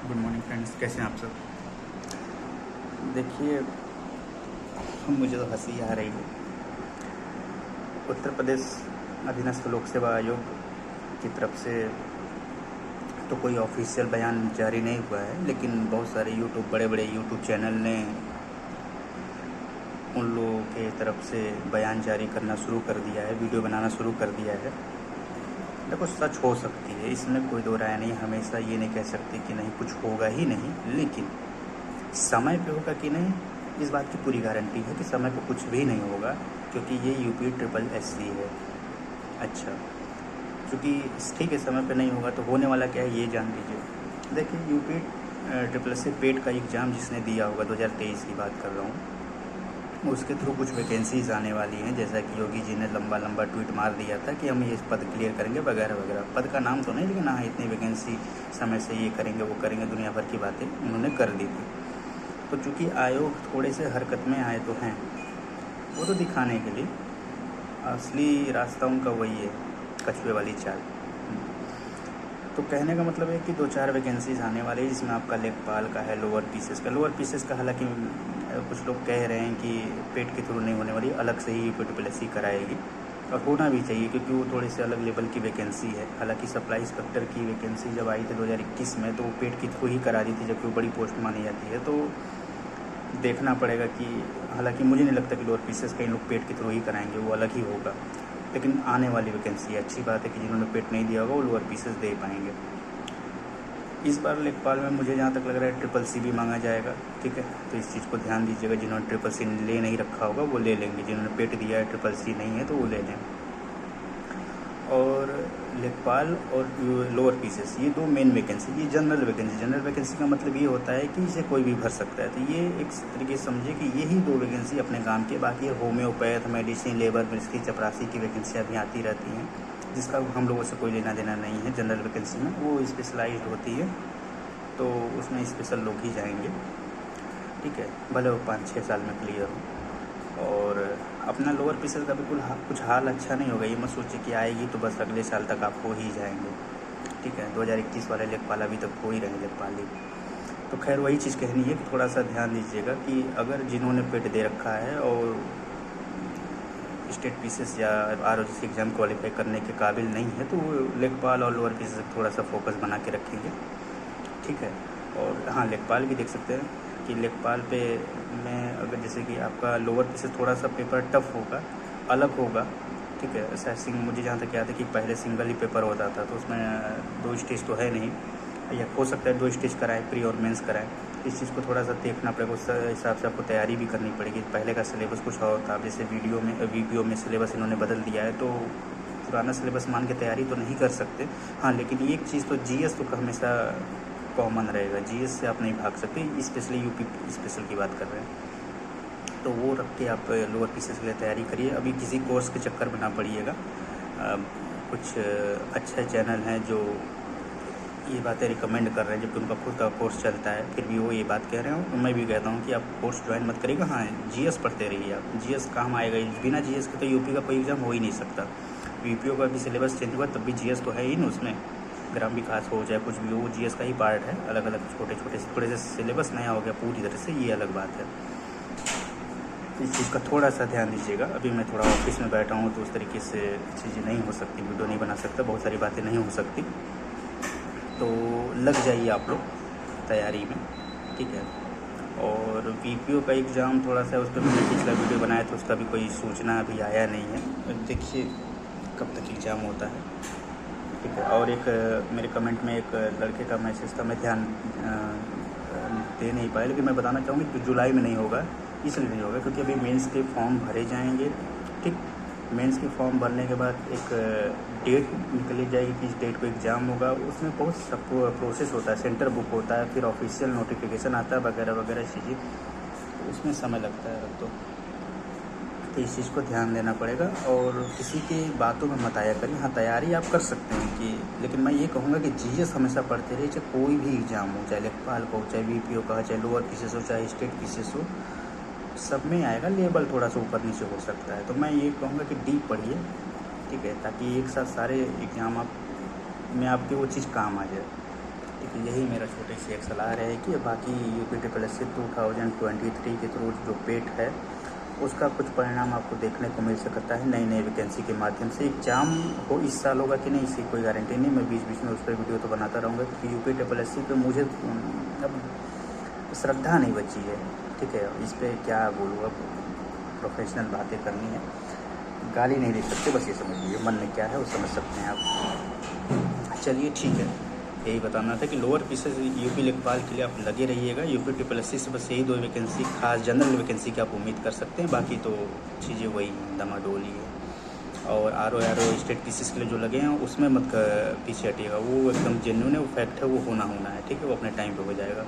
Good morning friends, कैसे हैं आप सब। देखिए, मुझे तो हंसी आ रही है। उत्तर प्रदेश अधीनस्थ लोक सेवा आयोग की तरफ से तो कोई ऑफिशियल बयान जारी नहीं हुआ है, लेकिन बहुत सारे बड़े बड़े यूट्यूब चैनल ने उन लोगों के तरफ से बयान जारी करना शुरू कर दिया है, वीडियो बनाना शुरू कर दिया है। देखो, सच हो सकती है, इसमें कोई दो राय नहीं। हमेशा ये नहीं कह सकते कि नहीं, कुछ होगा ही नहीं, लेकिन समय पे होगा कि नहीं, इस बात की पूरी गारंटी है कि समय पे कुछ भी नहीं होगा, क्योंकि ये UPSSC है। अच्छा, क्योंकि ठीक है, समय पे नहीं होगा तो होने वाला क्या है ये जान लीजिए। देखिए, UPSSC पेट का एग्ज़ाम जिसने दिया होगा, 2023 की बात कर रहा हूँ, उसके थ्रू कुछ वैकेंसीज़ आने वाली हैं। जैसा कि योगी जी ने लंबा लंबा ट्वीट मार दिया था कि हम ये पद क्लियर करेंगे वगैरह वगैरह। पद का नाम तो नहीं, लेकिन हाँ, इतनी वैकेंसी समय से ये करेंगे वो करेंगे, दुनिया भर की बातें उन्होंने कर दी थी। तो चूँकि आयोग थोड़े से हरकत में आए तो हैं, वो तो दिखाने के लिए, असली रास्ता उनका वही है, कछुए वाली चाल। तो कहने का मतलब है कि 2-4 वैकेंसीज़ आने वाली है, जिसमें आपका लेखपाल का है, लोअर पीसेस का हालांकि कुछ लोग कह रहे हैं कि पेट के थ्रू नहीं होने वाली, अलग से ही UPSSC कराएगी, और होना भी चाहिए क्योंकि वो थोड़े से अलग लेवल की वैकेंसी है। हालांकि सप्लाई इंस्पेक्टर की वैकेंसी जब आई थी 2021 में, तो वो पेट के थ्रू ही करा दी थी, जबकि वो बड़ी पोस्ट मानी जाती है। तो देखना पड़ेगा कि, हालांकि मुझे नहीं लगता कि लोअर पीसेस कई लोग पेट के थ्रू ही कराएंगे, वो अलग ही होगा। लेकिन आने वाली वैकेंसी है, अच्छी बात है कि जिन्होंने पेट नहीं दिया होगा वो लोअर पीसेस दे पाएंगे। इस बार लेखपाल में मुझे जहाँ तक लग रहा है SSC भी मांगा जाएगा, ठीक है। तो इस चीज़ को ध्यान दीजिएगा, जिन्होंने SSC ले नहीं रखा होगा वो ले लेंगे, जिन्होंने पेट दिया है SSC नहीं है तो वो ले लें। और लेखपाल और लोअर पीसेस, ये 2 मेन वैकेंसी, ये जनरल वैकेंसी का मतलब ये होता है कि इसे कोई भी भर सकता है। तो ये एक तरीके से समझिए कि यही 2 वैकेंसी अपने काम के, बाकी होम्योपैथ, मेडिसिन, लेबर, मिस्त्री, चपरासी की वैकेंसियाँ भी आती रहती हैं, जिसका हम लोगों से कोई लेना देना नहीं है। जनरल वैकेंसी में वो स्पेशलाइज्ड होती है, तो उसमें स्पेशल लोग ही जाएंगे, ठीक है, भले वो 5-6 साल में क्लियर हो। और अपना लोअर पीसेस का भी कुछ हाल अच्छा नहीं होगा। ये मत सोचिए कि आएगी तो बस अगले साल तक आप हो ही जाएंगे, ठीक है। 2021 वाले लेखपाल अभी तक हो ही रहे लेखपाली। तो खैर, वही चीज़ कहनी है कि थोड़ा सा ध्यान दीजिएगा कि अगर जिन्होंने पेट दे रखा है और स्टेट पीसेस या ROGC एग्ज़ाम क्वालिफाई करने के काबिल नहीं है, तो वो लेखपाल और लोअर पीसेस थोड़ा सा फोकस बना के रखेंगे, ठीक है। और हाँ, लेखपाल भी देख सकते हैं कि लेखपाल पे में अगर जैसे कि आपका लोअर पीसेस थोड़ा सा पेपर टफ होगा, अलग होगा, ठीक है। ऐसा मुझे जहाँ तक याद है कि पहले सिंगल ही पेपर होता था, तो उसमें 2 स्टेज तो है नहीं, या हो सकता है 2 स्टेज कराएं, प्री और मेंस कराएं। इस चीज़ को थोड़ा सा देखना पड़ेगा, उस हिसाब से आपको तैयारी भी करनी पड़ेगी। पहले का सिलेबस कुछ और था, जैसे VPO में सिलेबस इन्होंने बदल दिया है, तो पुराना सिलेबस मान के तैयारी तो नहीं कर सकते। हाँ, लेकिन एक चीज़ तो GS तो हमेशा कॉमन रहेगा, GS से आप नहीं भाग सकते, स्पेशली UP स्पेशल की बात कर रहे हैं। तो वो रख के आप लोअर पीसेस के लिए तैयारी करिए। अभी किसी कोर्स के चक्कर में ना पड़िएगा। कुछ अच्छे चैनल हैं जो ये बातें रिकमेंड कर रहे हैं, जबकि उनका खुद का कोर्स चलता है, फिर भी वो ये बात कह रहे हैं। तो मैं भी कहता हूँ कि आप कोर्स ज्वाइन मत करिएगा। हाँ, GS पढ़ते रहिए आप, GS काम आएगा। बिना GS के तो UP का कोई एग्ज़ाम हो ही नहीं सकता। VPO का भी सिलेबस चेंज हुआ, तब भी GS तो है ही ना उसमें। ग्राम विकास हो चाहे कुछ भी हो, वो GS का ही पार्ट है। अलग अलग छोटे छोटे थोड़े से सिलेबस नया हो गया पूरी तरह से, ये अलग बात है। इस चीज़ का थोड़ा सा ध्यान दीजिएगा। अभी मैं थोड़ा ऑफिस में बैठा हूँ, तो उस तरीके से चीज़ें नहीं हो सकती, वीडियो नहीं बना सकता, बहुत सारी बातें नहीं हो सकती। तो लग जाइए आप लोग तैयारी में, ठीक है। और VPO का एग्ज़ाम थोड़ा सा, उस पर मैंने पिछला वीडियो बनाया था, उसका भी कोई सूचना अभी आया नहीं है। देखिए कब तक एग्ज़ाम होता है, ठीक है। और एक मेरे कमेंट में एक लड़के का मैसेज था, मैं ध्यान दे नहीं पाया, लेकिन मैं बताना चाहूँगी कि जुलाई में नहीं होगा। इसलिए नहीं होगा क्योंकि अभी मेंस के फॉर्म भरे जाएंगे, ठीक। मेंस के फॉर्म भरने के बाद एक डेट निकली जाएगी कि इस डेट को एग्ज़ाम होगा। उसमें बहुत सब प्रोसेस होता है, सेंटर बुक होता है, फिर ऑफिशियल नोटिफिकेशन आता है वगैरह वगैरह चीज़ें, तो उसमें समय लगता है। तो इस चीज़ को ध्यान देना पड़ेगा, और किसी की बातों में मत आया करिए। हाँ, तैयारी आप कर सकते हैं कि, लेकिन मैं ये कहूँगा कि GS हमेशा पढ़ते रहिए, चाहे कोई भी एग्ज़ाम हो, चाहे लेखपाल का हो, चाहे VPO का, चाहे लोअर पीसेस हो, चाहे स्टेट पीसेस हो, सब में आएगा। लेवल थोड़ा सा ऊपर नीचे हो सकता है। तो मैं ये कहूँगा कि डीप पढ़िए, ठीक है, ताकि एक साथ सारे एग्ज़ाम में आपके वो चीज़ काम आ जाए। ठीक है, यही मेरा छोटी सी एक सलाह रहेगी। बाकी UPSSC 2023 के थ्रू जो पेट है उसका कुछ परिणाम आपको देखने को मिल सकता है नई नई वैकेंसी के माध्यम से। एग्ज़ाम हो इस साल होगा कि नहीं इसकी कोई गारंटी नहीं, मैं बीच बीच में उस पर वीडियो तो बनाता रहूँगा, क्योंकि UPSSC पे मुझे अब श्रद्धा नहीं बची है। ठीक है, इस पर क्या बोलूँ, अब प्रोफेशनल बातें करनी है, गाली नहीं दे सकते, बस ये समझ लीजिए मन में क्या है वो समझ सकते हैं आप। चलिए ठीक है, यही बताना था कि लोअर पीसेस यूपी लेखपाल के लिए आप लगे रहिएगा। UPSSC से बस यही 2 वैकेंसी खास जनरल वैकेंसी की आप उम्मीद कर सकते हैं, बाकी तो चीज़ें वही दमाडोल ही है। और RO स्टेट पीसेस के लिए जो लगे हैं उसमें मत पीछे हटिएगा, वो एकदम जेन्युइन है, वो फैक्ट है, वो होना है। ठीक है, वो अपने टाइम पे हो जाएगा,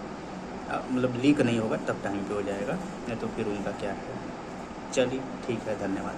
मतलब लीक नहीं होगा तब टाइम पे हो जाएगा, नहीं तो फिर उनका क्या है। चलिए ठीक है, धन्यवाद।